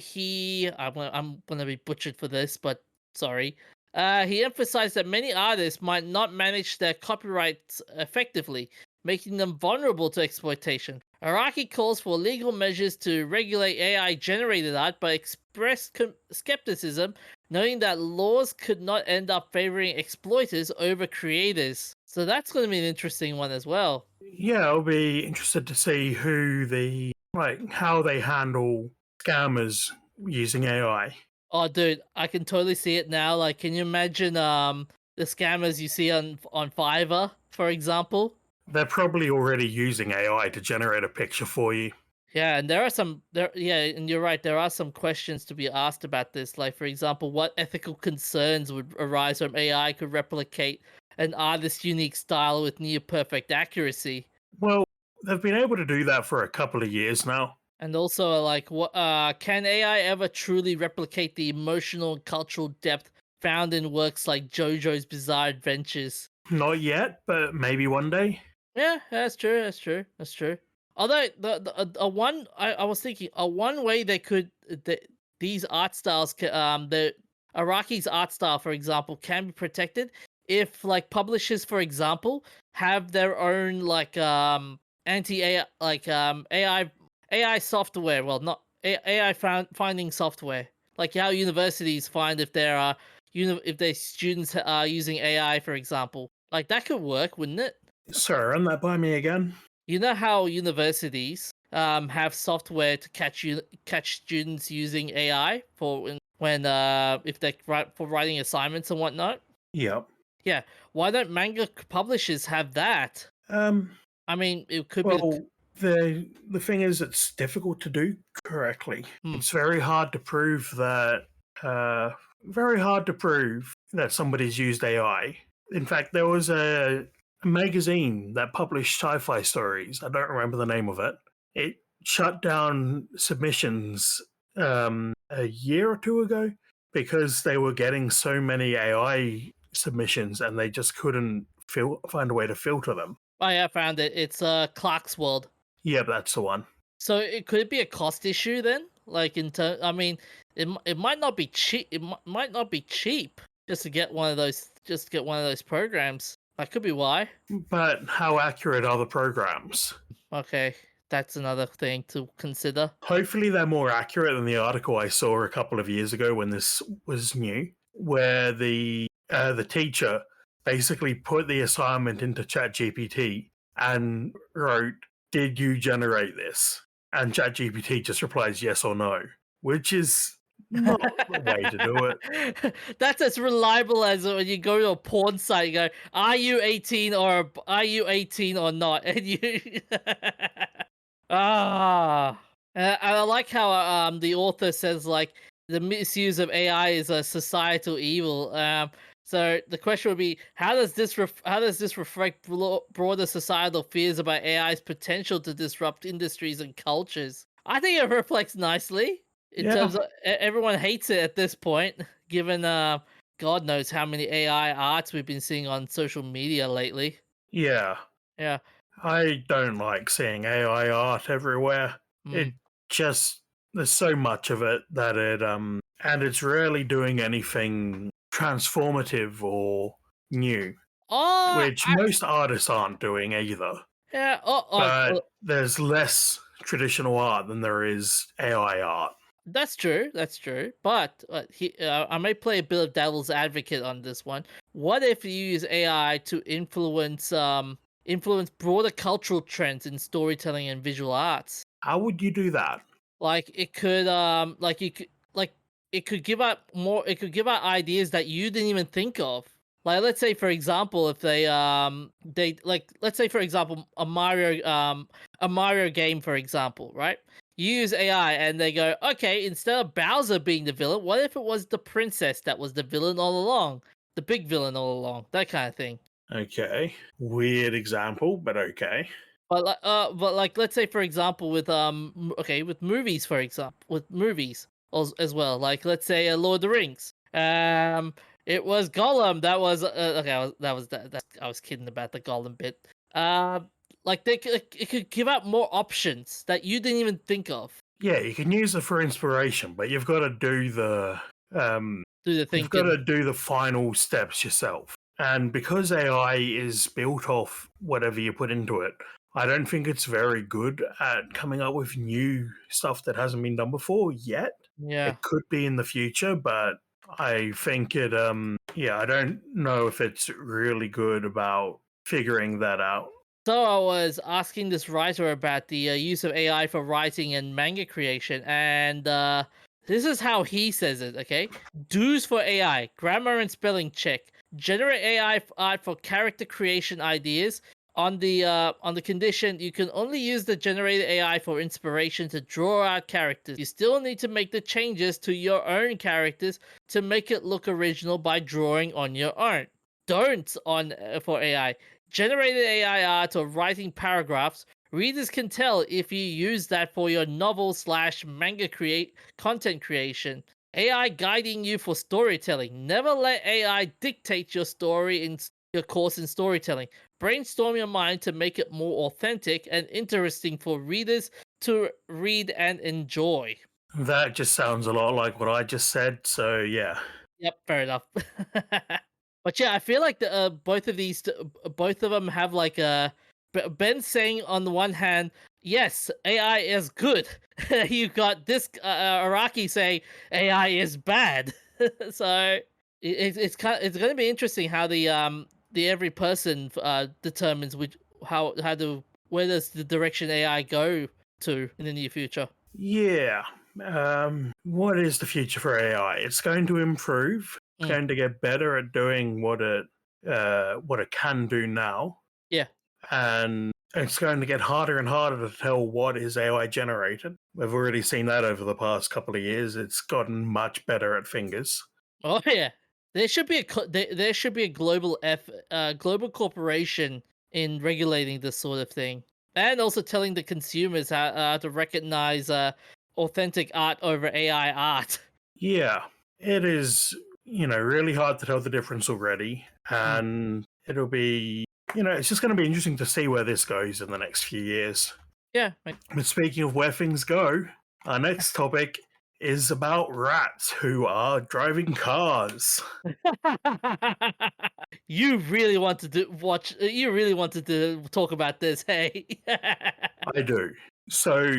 [SPEAKER 1] gonna be butchered for this, but sorry. He emphasized that many artists might not manage their copyrights effectively, making them vulnerable to exploitation. Araki calls for legal measures to regulate AI-generated art, but expressed skepticism, noting that laws could not end up favoring exploiters over creators. So that's going to be an interesting one as well.
[SPEAKER 2] Yeah, I'll be interested to see how they handle scammers using AI.
[SPEAKER 1] Oh, dude, I can totally see it now. Like, can you imagine the scammers you see on Fiverr, for example?
[SPEAKER 2] They're probably already using AI to generate a picture for you.
[SPEAKER 1] Yeah, and and you're right, there are some questions to be asked about this. Like, for example, what ethical concerns would arise from AI could replicate an artist's unique style with near perfect accuracy?
[SPEAKER 2] Well, they've been able to do that for a couple of years now.
[SPEAKER 1] And also, like, what can AI ever truly replicate the emotional and cultural depth found in works like JoJo's Bizarre Adventures?
[SPEAKER 2] Not yet, but maybe one day.
[SPEAKER 1] Yeah, that's true. That's true. That's true. Although a one I was thinking a one way they could these art styles the Araki's art style, for example, can be protected if like publishers, for example, have their own like anti AI AI software. Well, not AI finding software, like how universities find if there are if their students are using AI, for example. Like that could work, wouldn't it?
[SPEAKER 2] Sorry, run that by me again.
[SPEAKER 1] You know how universities have software to catch students using AI for when if they for writing assignments and whatnot.
[SPEAKER 2] Yep.
[SPEAKER 1] Yeah, why don't manga publishers have that?
[SPEAKER 2] Um.
[SPEAKER 1] I mean, it could be.
[SPEAKER 2] Well, the thing is, it's difficult to do correctly.
[SPEAKER 1] Hmm.
[SPEAKER 2] It's very hard to prove that. Very hard to prove that somebody's used AI. In fact, there was a magazine that published sci-fi stories. I don't remember the name of it. It shut down submissions a year or two ago because they were getting so many AI submissions and they just couldn't find a way to filter them.
[SPEAKER 1] Oh yeah, I found it. It's Clark's World.
[SPEAKER 2] Yeah, that's the one.
[SPEAKER 1] So it could be a cost issue then. Like I mean, it might not be cheap. Might not be cheap just to get one of those. Just to get one of those programs. That could be why.
[SPEAKER 2] But how accurate are the programs?
[SPEAKER 1] Okay, that's another thing to consider.
[SPEAKER 2] Hopefully, they're more accurate than the article I saw a couple of years ago when this was new, where the teacher basically put the assignment into ChatGPT and wrote, "Did you generate this?" And ChatGPT just replies yes or no, which is not the way to do it.
[SPEAKER 1] That's as reliable as when you go to a porn site. You go, "Are you 18 or not?" And you ah. And I like how the author says like the misuse of AI is a societal evil. So the question would be, how does this reflect broader societal fears about AI's potential to disrupt industries and cultures? I think it reflects nicely in
[SPEAKER 2] Yeah.
[SPEAKER 1] terms of everyone hates it at this point, given God knows how many AI arts we've been seeing on social media lately.
[SPEAKER 2] Yeah.
[SPEAKER 1] Yeah.
[SPEAKER 2] I don't like seeing AI art everywhere.
[SPEAKER 1] Mm.
[SPEAKER 2] It just there's so much of it that and it's rarely doing anything transformative or new,
[SPEAKER 1] Oh,
[SPEAKER 2] which most artists aren't doing either.
[SPEAKER 1] yeah.
[SPEAKER 2] But there's less traditional art than there is AI art.
[SPEAKER 1] That's true. That's true. But I may play a bit of devil's advocate on this one. What if you use AI to influence broader cultural trends in storytelling and visual arts?
[SPEAKER 2] How would you do that?
[SPEAKER 1] Like it could like you could like it could give out more. It could give out ideas that you didn't even think of. Like let's say for example, if they like let's say for example a Mario game, for example, right? You use AI and they go, okay, instead of Bowser being the villain, what if it was the princess that was the villain all along? The big villain all along, that kind of thing.
[SPEAKER 2] Okay. Weird example, but okay.
[SPEAKER 1] But like, let's say for example, with okay, with movies, for example, with movies as well. Like, let's say Lord of the Rings. It was Gollum. That was okay. I was kidding about the Gollum bit. Like it could give out more options that you didn't even think of.
[SPEAKER 2] Yeah, you can use it for inspiration, but you've got to do the
[SPEAKER 1] Do the
[SPEAKER 2] you've got
[SPEAKER 1] thinking.
[SPEAKER 2] to do the final steps yourself. And because AI is built off whatever you put into it, I don't think it's very good at coming up with new stuff that hasn't been done before yet.
[SPEAKER 1] Yeah.
[SPEAKER 2] It could be in the future, but I think it I don't know if it's really good about figuring that out.
[SPEAKER 1] So I was asking this writer about the use of AI for writing and manga creation, and this is how he says it. Okay, do's for AI: grammar and spelling check. Generate AI art for character creation ideas. On the condition you can only use the generated AI for inspiration to draw out characters. You still need to make the changes to your own characters to make it look original by drawing on your own. Don't on for AI. Generated AI art or writing paragraphs Readers can tell if you use that for your novel slash manga content creation. AI guiding you for storytelling. Never let AI dictate your story in your course in storytelling. Brainstorm your mind to make it more authentic and interesting for readers to read and enjoy.
[SPEAKER 2] That just sounds a lot like what I just said. So yeah.
[SPEAKER 1] Yep, fair enough. But yeah, I feel like both of both of them have like a Ben saying on the one hand, yes, AI is good. You got this Araki saying AI is bad. So it's going to be interesting how the every person determines which how to where does the direction AI go to in the near future.
[SPEAKER 2] Yeah. What is the future for AI? It's going to improve. It's
[SPEAKER 1] Mm.
[SPEAKER 2] going to get better at doing what it can do now,
[SPEAKER 1] Yeah.
[SPEAKER 2] and it's going to get harder and harder to tell what is AI generated. We've already seen that over the past couple of years. It's gotten much better at fingers.
[SPEAKER 1] Oh yeah, there should be there should be a global corporation in regulating this sort of thing, and also telling the consumers how to recognize authentic art over AI art.
[SPEAKER 2] Yeah, it is, really hard to tell the difference already.
[SPEAKER 1] Mm.
[SPEAKER 2] And it'll be, it's just going to be interesting to see where this goes in the next few years.
[SPEAKER 1] Yeah.
[SPEAKER 2] But speaking of where things go, our next topic is about rats who are driving cars.
[SPEAKER 1] You really wanted to watch. You really wanted to talk about this, hey?
[SPEAKER 2] I do. So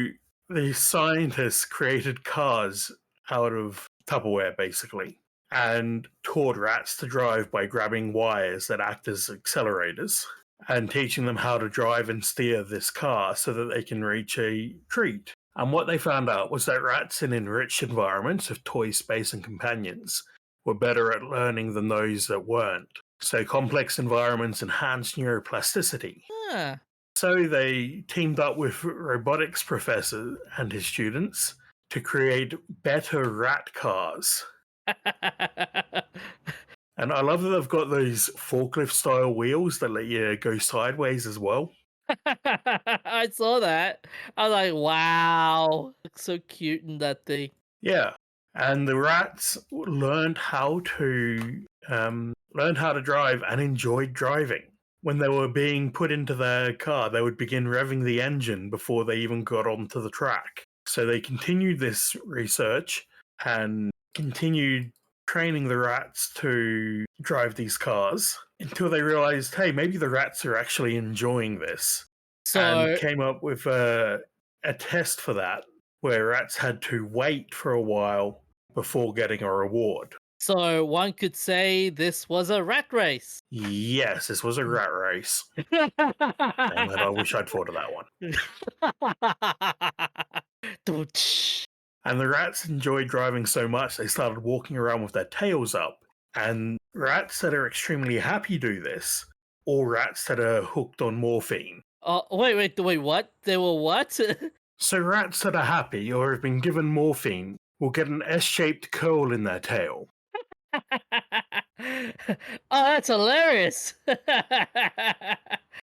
[SPEAKER 2] the scientists created cars out of Tupperware, basically, and taught rats to drive by grabbing wires that act as accelerators and teaching them how to drive and steer this car so that they can reach a treat. And what they found out was that rats in enriched environments of toy space and companions were better at learning than those that weren't. So complex environments enhance neuroplasticity.
[SPEAKER 1] Huh.
[SPEAKER 2] So they teamed up with robotics professor and his students to create better rat cars. And I love that they've got those forklift style wheels that let you go sideways as well.
[SPEAKER 1] I saw that. I was like, wow, looks so cute in that thing.
[SPEAKER 2] Yeah. And the rats learned how to drive and enjoyed driving. When they were being put into their car, they would begin revving the engine before they even got onto the track. So they continued this research and continued training the rats to drive these cars until they realized, hey, maybe the rats are actually enjoying this.
[SPEAKER 1] So
[SPEAKER 2] And came up with a test for that, where rats had to wait for a while before getting a reward.
[SPEAKER 1] So one could say this was a rat race.
[SPEAKER 2] Yes, this was a rat race. Damn it, I wish I'd thought of that one. And the rats enjoyed driving so much they started walking around with their tails up. And rats that are extremely happy do this, or rats that are hooked on morphine.
[SPEAKER 1] Oh, wait, what? They were what?
[SPEAKER 2] So rats that are happy or have been given morphine will get an S-shaped curl in their tail.
[SPEAKER 1] Oh, that's hilarious.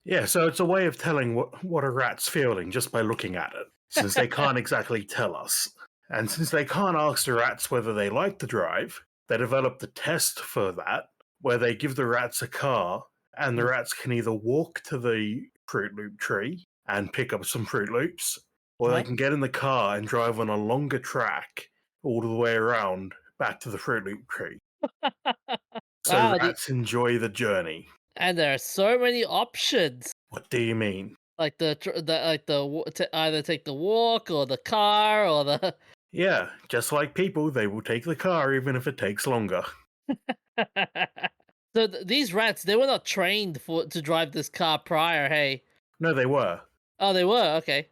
[SPEAKER 2] Yeah, so it's a way of telling what a rat's feeling just by looking at it, since they can't exactly tell us. And since they can't ask the rats whether they like to drive, they developed a test for that, where they give the rats a car, and the rats can either walk to the Fruit Loop tree and pick up some Fruit Loops, or they can get in the car and drive on a longer track all the way around back to the Fruit Loop tree. So
[SPEAKER 1] Wow,
[SPEAKER 2] rats enjoy the journey.
[SPEAKER 1] and there are so many options.
[SPEAKER 2] What do you mean?
[SPEAKER 1] Like to either take the walk or the car or the.
[SPEAKER 2] Yeah, just like people, they will take the car even if it takes longer.
[SPEAKER 1] So these rats, they were not trained to drive this car prior. Hey.
[SPEAKER 2] No, they were.
[SPEAKER 1] Oh, they were. Okay.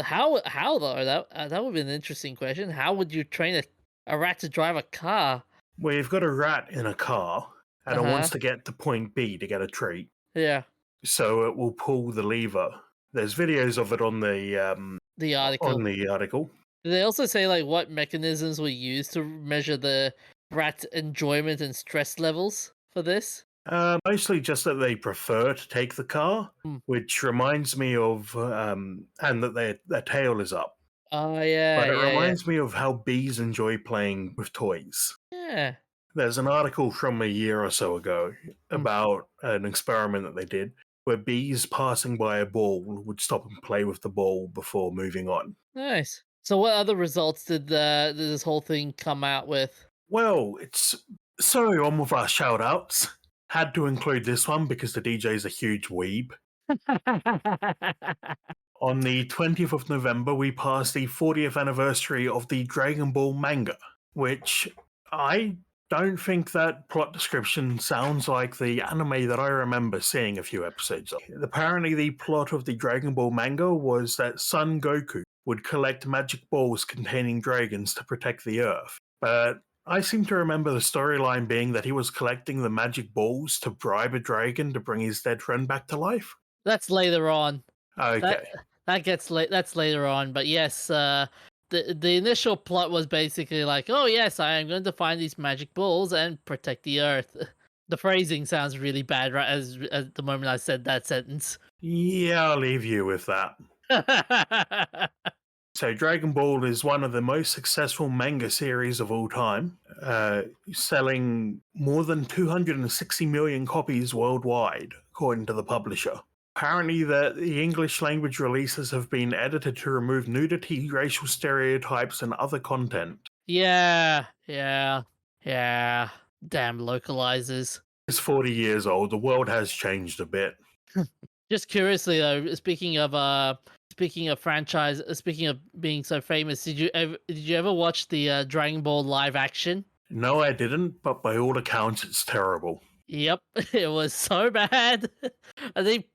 [SPEAKER 1] How though? That would be an interesting question. How would you train a rat to drive a car?
[SPEAKER 2] Well, you've got a rat in a car, and it wants to get to point B to get a treat.
[SPEAKER 1] Yeah.
[SPEAKER 2] So it will pull the lever. There's videos of it on the article.
[SPEAKER 1] Did they also say like what mechanisms were used to measure the rat's enjoyment and stress levels for this?
[SPEAKER 2] Mostly just that they prefer to take the car,
[SPEAKER 1] Hmm.
[SPEAKER 2] which reminds me of, and that their tail is up.
[SPEAKER 1] Oh yeah,
[SPEAKER 2] But it
[SPEAKER 1] yeah, yeah,
[SPEAKER 2] reminds me of how bees enjoy playing with toys.
[SPEAKER 1] yeah.
[SPEAKER 2] There's an article from a year or so ago
[SPEAKER 1] Hmm.
[SPEAKER 2] about an experiment that they did where bees passing by a ball would stop and play with the ball before moving on.
[SPEAKER 1] Nice. So, what other results did this whole thing come out with?
[SPEAKER 2] Well, it's sorry on with our shout outs. Had to include this one because the DJ's a huge weeb. On the 20th of November, we passed the 40th anniversary of the Dragon Ball manga, which I don't think that plot description sounds like the anime that I remember seeing a few episodes of. Apparently, the plot of the Dragon Ball manga was that Son Goku would collect magic balls containing dragons to protect the Earth. But I seem to remember the storyline being that he was collecting the magic balls to bribe a dragon to bring his dead friend back to life.
[SPEAKER 1] That's later on. That
[SPEAKER 2] Okay.
[SPEAKER 1] that gets late. That's later on. But yes, the initial plot was basically like, oh yes, I am going to find these magic balls and protect the Earth. The phrasing sounds really bad, right? As the moment I said that sentence.
[SPEAKER 2] Yeah, I'll leave you with that. So, Dragon Ball is one of the most successful manga series of all time, selling more than 260 million copies worldwide, according to the publisher. Apparently, the English language releases have been edited to remove nudity, racial stereotypes, and other content.
[SPEAKER 1] Yeah, yeah, yeah. Damn localizers.
[SPEAKER 2] It's 40 years old. The world has changed a bit.
[SPEAKER 1] Just curiously though, speaking of franchise, speaking of being so famous, did you ever watch the Dragon Ball live action?
[SPEAKER 2] No, I didn't, but by all accounts, it's terrible.
[SPEAKER 1] Yep, it was so bad. I think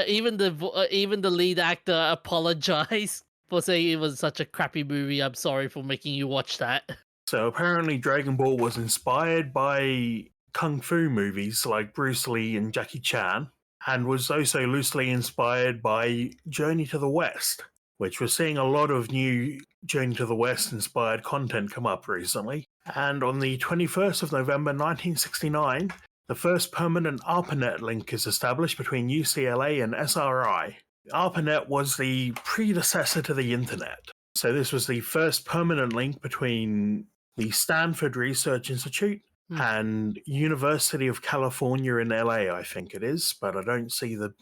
[SPEAKER 1] even the lead actor apologized for saying it was such a crappy movie. I'm sorry for making you watch that.
[SPEAKER 2] So apparently, Dragon Ball was inspired by kung fu movies like Bruce Lee and Jackie Chan, and was also loosely inspired by Journey to the West, which we're seeing a lot of new Journey to the West inspired content come up recently. And on the 21st of November 1969, the first permanent ARPANET link is established between UCLA and SRI. ARPANET was the predecessor to the internet. So this was the first permanent link between the Stanford Research Institute and University of California in LA, I think it is, but I don't see the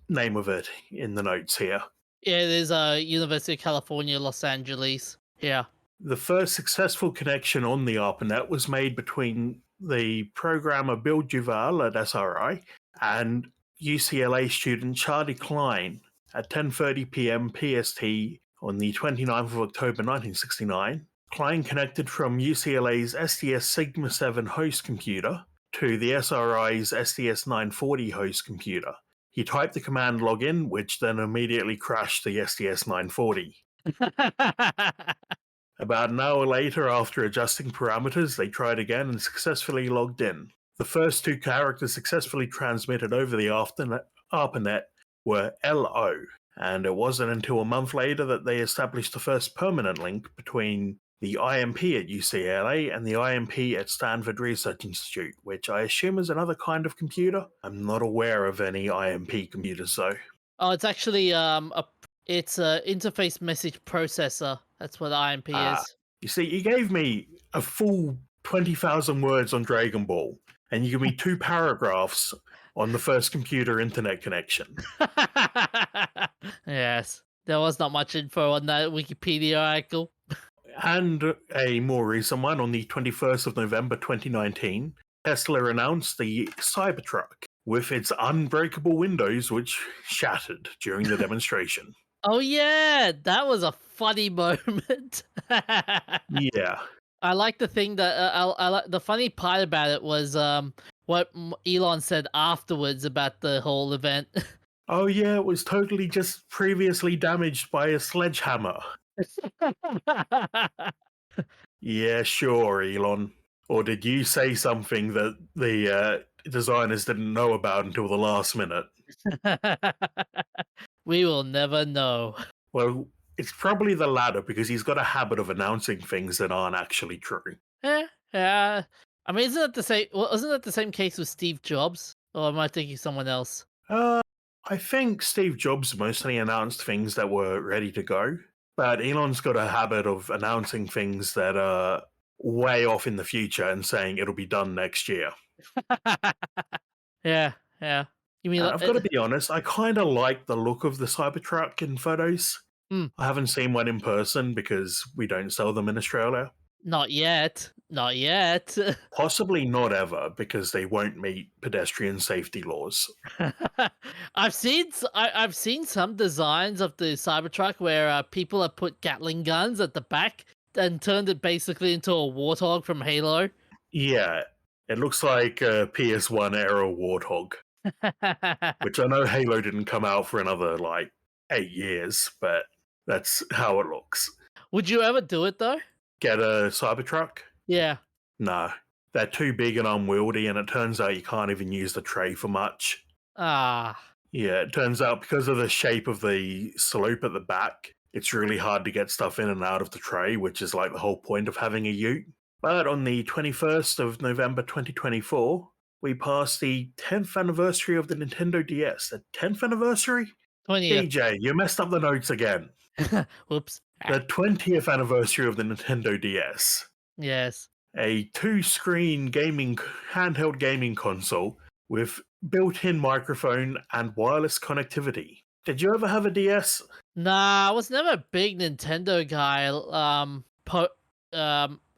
[SPEAKER 2] name of it in the notes here.
[SPEAKER 1] Yeah, it is University of California, Los Angeles. Yeah.
[SPEAKER 2] The first successful connection on the ARPANET was made between the programmer Bill Duval at SRI and UCLA student Charlie Klein at 10:30 p.m. PST on the 29th of October 1969. Klein connected from UCLA's SDS Sigma 7 host computer to the SRI's SDS 940 host computer. He typed the command login, which then immediately crashed the SDS 940. About an hour later, after adjusting parameters, they tried again and successfully logged in. The first two characters successfully transmitted over the ARPANET were LO, and it wasn't until a month later that they established the first permanent link between the IMP at UCLA and the IMP at Stanford Research Institute, which I assume is another kind of computer. I'm not aware of any IMP computers though.
[SPEAKER 1] Oh, it's actually it's a interface message processor. That's what IMP is.
[SPEAKER 2] You see, you gave me a full 20,000 words on Dragon Ball, and you give me 2 paragraphs on the first computer internet connection.
[SPEAKER 1] Yes, there was not much info on that Wikipedia article.
[SPEAKER 2] And a more recent one on the 21st of November 2019, Tesla announced the Cybertruck with its unbreakable windows, which shattered during the demonstration.
[SPEAKER 1] Oh yeah, that was a funny moment.
[SPEAKER 2] Yeah.
[SPEAKER 1] I like the thing that I like. The funny part about it was what Elon said afterwards about the whole event.
[SPEAKER 2] Oh yeah, it was totally just previously damaged by a sledgehammer. Yeah, sure, Elon. Or did you say something that the designers didn't know about until the last minute?
[SPEAKER 1] We will never know.
[SPEAKER 2] Well, it's probably the latter because he's got a habit of announcing things that aren't actually true.
[SPEAKER 1] Yeah, I mean, isn't it the same? Well, isn't it the same case with Steve Jobs? Or am I thinking someone else?
[SPEAKER 2] Uh, I think Steve Jobs mostly announced things that were ready to go, but Elon's got a habit of announcing things that are way off in the future and saying it'll be done next year.
[SPEAKER 1] Yeah, yeah. You mean
[SPEAKER 2] And
[SPEAKER 1] like,
[SPEAKER 2] I've got to be honest, I kind of like the look of the Cybertruck in photos.
[SPEAKER 1] Mm.
[SPEAKER 2] I haven't seen one in person because we don't sell them in Australia.
[SPEAKER 1] not yet, not yet.
[SPEAKER 2] Possibly not ever because they won't meet pedestrian safety laws.
[SPEAKER 1] I've seen some designs of the Cybertruck where people have put Gatling guns at the back and turned it basically into a warthog from Halo.
[SPEAKER 2] Yeah, it looks like a PS1 era Warthog, which I know Halo didn't come out for another like 8 years, but that's how it looks.
[SPEAKER 1] Would you ever do it though?
[SPEAKER 2] Get a Cybertruck?
[SPEAKER 1] Yeah.
[SPEAKER 2] No. They're too big and unwieldy, and it turns out you can't even use the tray for much.
[SPEAKER 1] Ah.
[SPEAKER 2] Yeah, it turns out because of the shape of the slope at the back, it's really hard to get stuff in and out of the tray, which is like the whole point of having a ute. But on the 21st of November 2024, we passed the 10th anniversary of the Nintendo DS. The 10th anniversary?
[SPEAKER 1] 20th.
[SPEAKER 2] DJ, you messed up the notes again.
[SPEAKER 1] Whoops.
[SPEAKER 2] The 20th anniversary of the Nintendo DS.
[SPEAKER 1] Yes.
[SPEAKER 2] A two-screen handheld gaming console with built-in microphone and wireless connectivity. Did you ever have a DS?
[SPEAKER 1] Nah, I was never a big Nintendo guy.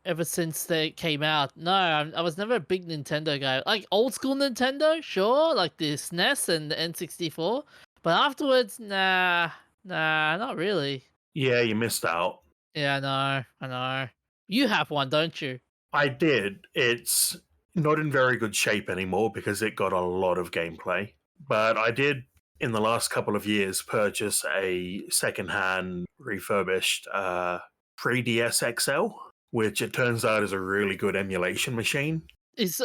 [SPEAKER 1] Ever since they came out. No, I was never a big Nintendo guy. Like old school Nintendo, sure, like the SNES and the N64. But afterwards, nah, not really.
[SPEAKER 2] Yeah, you missed out.
[SPEAKER 1] Yeah, I know. You have one, don't you?
[SPEAKER 2] I did. It's not in very good shape anymore because it got a lot of gameplay. But I did, in the last couple of years, purchase a secondhand refurbished 3DS XL, which it turns out is a really good emulation machine.
[SPEAKER 1] Is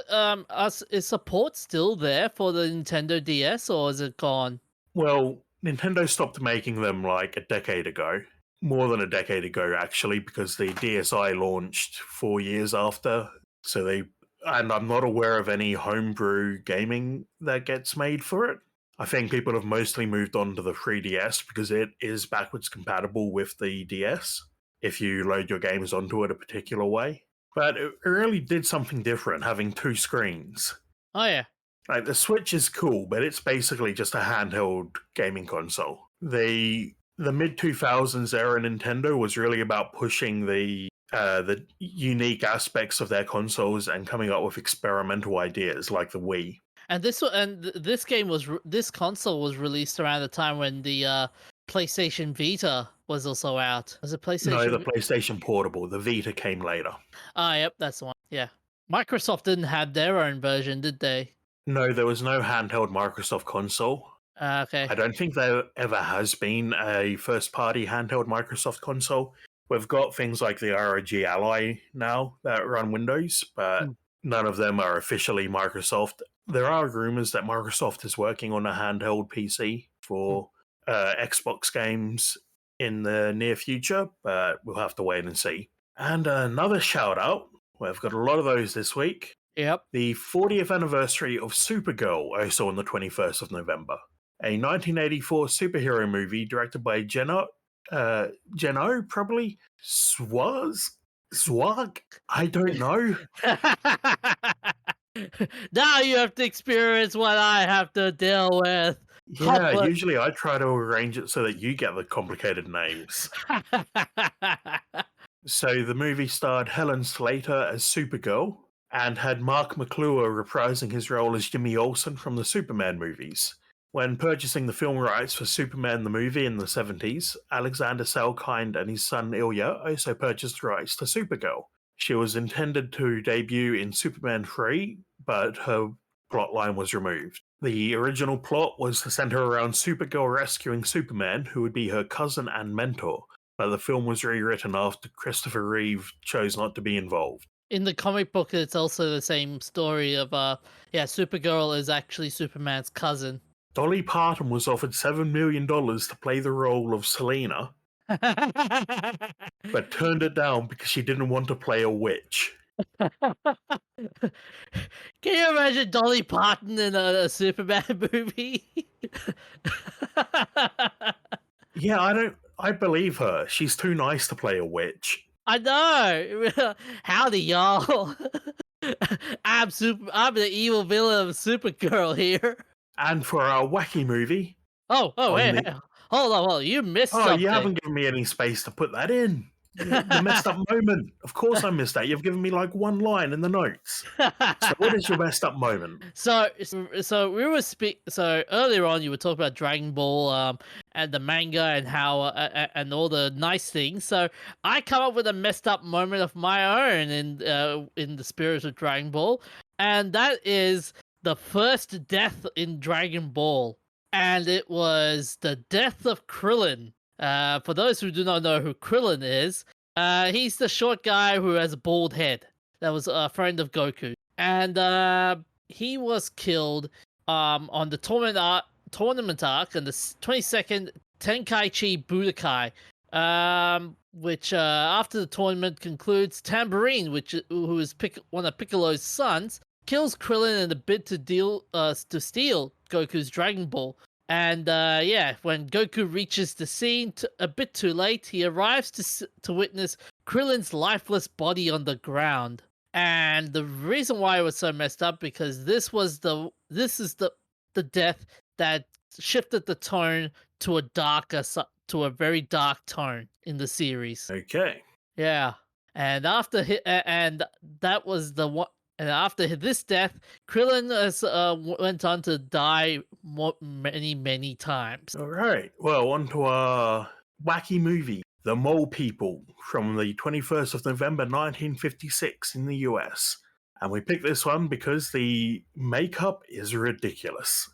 [SPEAKER 1] support still there for the Nintendo DS or is it gone?
[SPEAKER 2] Well, Nintendo stopped making them like a decade ago. More than a decade ago, actually, because the DSi launched 4 years after. And I'm not aware of any homebrew gaming that gets made for it. I think people have mostly moved on to the 3DS because it is backwards compatible with the DS if you load your games onto it a particular way. But it really did something different, having two screens.
[SPEAKER 1] Oh yeah.
[SPEAKER 2] Like, the Switch is cool, but it's basically just a handheld gaming console. The mid-2000s era Nintendo was really about pushing the unique aspects of their consoles and coming up with experimental ideas like the Wii.
[SPEAKER 1] And this console was released around the time when the PlayStation Vita was also out. Was it PlayStation?
[SPEAKER 2] No, the PlayStation Portable. The Vita came later.
[SPEAKER 1] Ah, yep, that's the one. Yeah. Microsoft didn't have their own version, did they?
[SPEAKER 2] No, there was no handheld Microsoft console.
[SPEAKER 1] Okay.
[SPEAKER 2] I don't think there ever has been a first-party handheld Microsoft console. We've got things like the ROG Ally now that run Windows, but none of them are officially Microsoft. There are rumors that Microsoft is working on a handheld PC for Xbox games in the near future, but we'll have to wait and see. And another shout-out, we've got a lot of those this week.
[SPEAKER 1] Yep.
[SPEAKER 2] The 40th anniversary of Supergirl, also on the 21st of November. A 1984 superhero movie directed by Geno, probably? Swag? I don't know.
[SPEAKER 1] Now you have to experience what I have to deal with.
[SPEAKER 2] Yeah, usually I try to arrange it so that you get the complicated names. So the movie starred Helen Slater as Supergirl and had Mark McClure reprising his role as Jimmy Olsen from the Superman movies. When purchasing the film rights for Superman the movie in the 70s, Alexander Salkind and his son Ilya also purchased rights to Supergirl. She was intended to debut in Superman 3, but her plotline was removed. The original plot was to center around Supergirl rescuing Superman, who would be her cousin and mentor, but the film was rewritten after Christopher Reeve chose not to be involved.
[SPEAKER 1] In the comic book, it's also the same story of, Supergirl is actually Superman's cousin.
[SPEAKER 2] Dolly Parton was offered $7 million to play the role of Selena, but turned it down because she didn't want to play a witch.
[SPEAKER 1] Can you imagine Dolly Parton in a Superman movie?
[SPEAKER 2] Yeah, I believe her. She's too nice to play a witch.
[SPEAKER 1] I know. Howdy, y'all. I'm the evil villain of Supergirl here.
[SPEAKER 2] And for our wacky movie,
[SPEAKER 1] Oh,
[SPEAKER 2] on
[SPEAKER 1] wait,
[SPEAKER 2] the
[SPEAKER 1] hold on, you missed
[SPEAKER 2] oh, you
[SPEAKER 1] something.
[SPEAKER 2] haven't given me any space to put that in. The messed up moment. Of course, I missed that. You've given me like one line in the notes. So, what is your messed up moment?
[SPEAKER 1] So we were so earlier on you were talking about Dragon Ball and the manga and how and all the nice things. So I come up with a messed up moment of my own in the spirit of Dragon Ball, and that is the first death in Dragon Ball, and it was the death of Krillin. For those who do not know who Krillin is, he's the short guy who has a bald head. That was a friend of Goku, and he was killed on the tournament arc on the 22nd Tenkaichi Budokai, which after the tournament concludes, Tambourine, who is one of Piccolo's sons, kills Krillin in a bid to steal Goku's Dragon Ball. And when Goku reaches the scene a bit too late, he arrives to witness Krillin's lifeless body on the ground. And the reason why it was so messed up because this is the death that shifted the tone to a very dark tone in the series.
[SPEAKER 2] Okay.
[SPEAKER 1] Yeah, and that was the one. And after this death, Krillin went on to die many times.
[SPEAKER 2] All right. Well, on to our wacky movie, The Mole People, from the 21st of November 1956 in the US. And we picked this one because the makeup is ridiculous.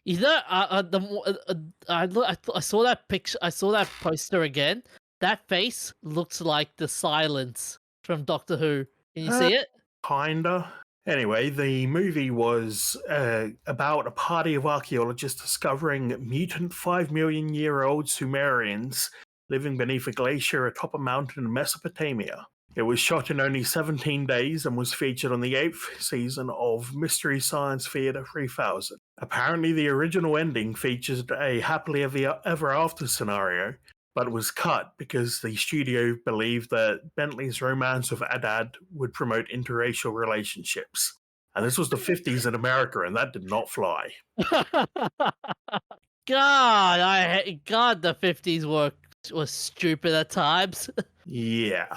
[SPEAKER 1] You know, I saw that picture. I saw that poster again. That face looks like the Silence from Doctor Who. Can you see it?
[SPEAKER 2] Kinda. Anyway, the movie was about a party of archaeologists discovering mutant 5 million year old Sumerians living beneath a glacier atop a mountain in Mesopotamia. It was shot in only 17 days and was featured on the 8th season of Mystery Science Theater 3000. Apparently, the original ending featured a happily ever after scenario, but was cut because the studio believed that Bentley's romance with Adad would promote interracial relationships. And this was the 50s in America, and that did not fly.
[SPEAKER 1] God, the 50s was stupid at times.
[SPEAKER 2] Yeah.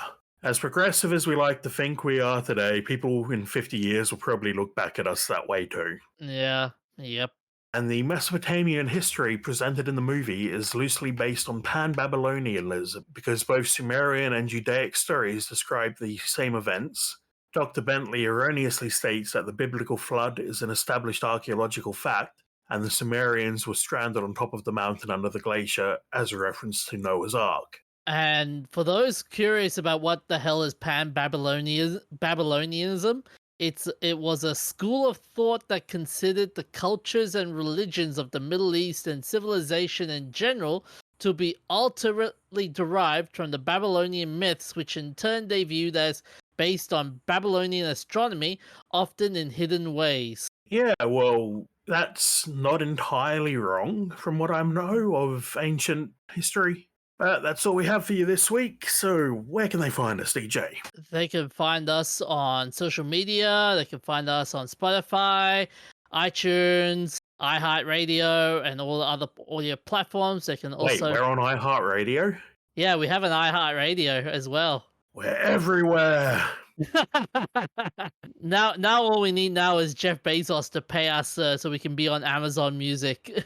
[SPEAKER 2] As progressive as we like to think we are today, people in 50 years will probably look back at us that way too.
[SPEAKER 1] Yeah, yep.
[SPEAKER 2] And the Mesopotamian history presented in the movie is loosely based on Pan-Babylonianism, because both Sumerian and Judaic stories describe the same events. Dr. Bentley erroneously states that the biblical flood is an established archaeological fact, and the Sumerians were stranded on top of the mountain under the glacier as a reference to Noah's Ark.
[SPEAKER 1] And for those curious about what the hell is Babylonianism, it was a school of thought that considered the cultures and religions of the Middle East and civilization in general to be ultimately derived from the Babylonian myths, which in turn they viewed as based on Babylonian astronomy, often in hidden ways.
[SPEAKER 2] Yeah, well, that's not entirely wrong from what I know of ancient history. But that's all we have for you this week, so where can they find us, DJ?
[SPEAKER 1] They can find us on social media, they can find us on Spotify, iTunes, iHeartRadio, and all the other audio platforms. They can also...
[SPEAKER 2] Wait, we're on iHeartRadio?
[SPEAKER 1] Yeah, we have an iHeartRadio as well.
[SPEAKER 2] We're everywhere!
[SPEAKER 1] Now all we need now is Jeff Bezos to pay us so we can be on Amazon Music.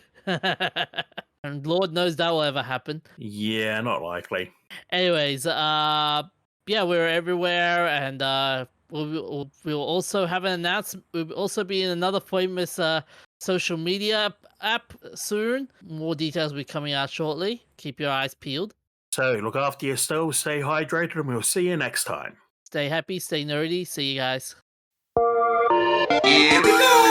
[SPEAKER 1] And Lord knows that will ever happen.
[SPEAKER 2] Yeah, not likely.
[SPEAKER 1] Anyways, yeah, we're everywhere, and we'll also have an announcement. We'll also be in another famous social media app soon. More details will be coming out shortly. Keep your eyes peeled.
[SPEAKER 2] So look after yourselves, stay hydrated, and we'll see you next time.
[SPEAKER 1] Stay happy, stay nerdy. See you guys.
[SPEAKER 4] Here we go!